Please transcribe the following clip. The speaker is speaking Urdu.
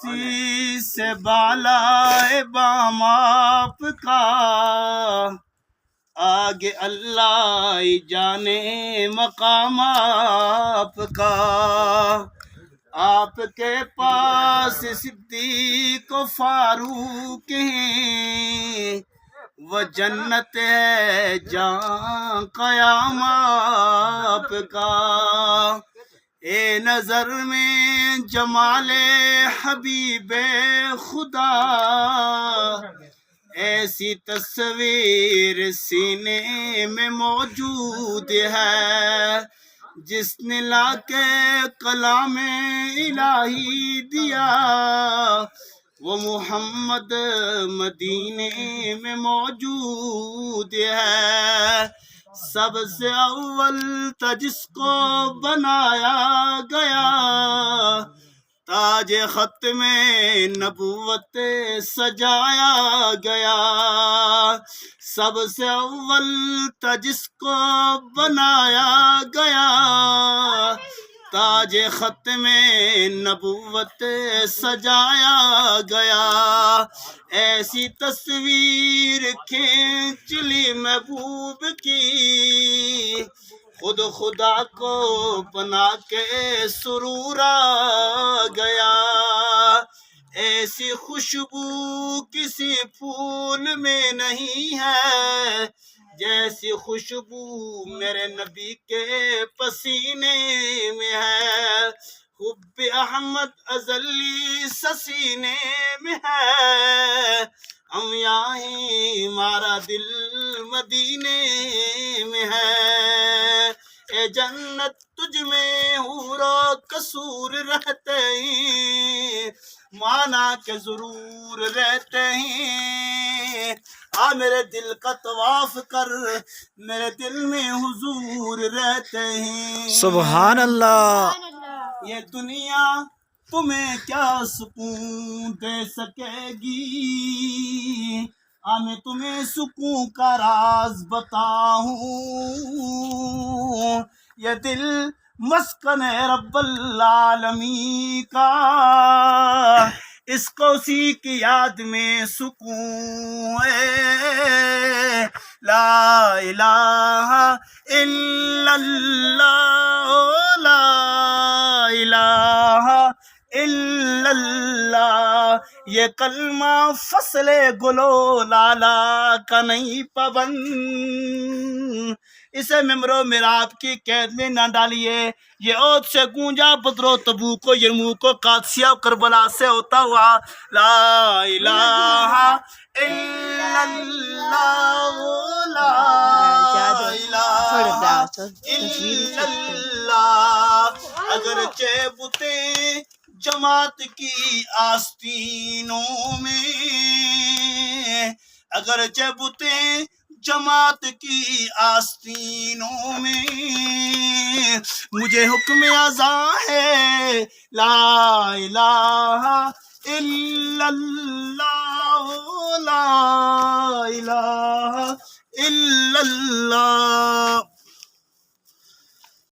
ہستی سے بالا بام آپ کا، آگے اللہ ہی جانے مقام آپ کا۔ آپ کے پاس صدیق و فاروق ہیں، وہ جنت ہے جہاں قیام آپ کا۔ اے نظر میں جمال حبیب خدا، ایسی تصویر سینے میں موجود ہے، جس نے لا کے کلام الہی دیا، وہ محمد مدینے میں موجود ہے۔ سب سے اول تھا جس کو بنایا گیا، تاج ختم نبوت سجایا گیا۔ سب سے اول تھا جس کو بنایا گیا، تاج ختم نبوت سجایا گیا۔ ایسی تصویر کھینچ لی محبوب کی، خود خدا کو بنا کے سرور آ گیا۔ ایسی خوشبو کسی پھول میں نہیں ہے، جیسی خوشبو میرے نبی کے پسینے میں ہے۔ حب احمد ازلی سسینے میں ہے، ہم یہاں ہی ہمارا دل مدینے میں ہے۔ اے جنت تجھ میں حور و قصور رہتے ہیں، مانا کہ ضرور رہتے ہیں۔ آ میرے دل کا طواف کر، میرے دل میں حضور رہتے ہیں۔ سبحان اللہ۔ یہ دنیا تمہیں کیا سکون دے سکے گی، میں تمہیں سکون کا راز بتاؤں۔ یہ دل مسکن ہے رب العالمین کا، اس کو اسی کی یاد میں سکون ہے۔ لا الہ الا اللہ، لا الہ الا اللہ، یہ کلمہ فصل گلو لالا کا نہیں پابند، اسے ممرو میراب کی قید میں نہ ڈالیے۔ یہ اوت سے گونجا بدرو تبو کو، یرمو کو، قادسیہ و کربلا سے ہوتا ہوا، لا الہ الا اللہ، لا الہ الا اللہ۔ اگرچہ بتیں جماعت کی آستینوں میں، اگرچہ بتیں جماعت کی آستینوں میں، مجھے حکم اذاں ہے لا الہ الا اللہ، لا الہ الا اللہ۔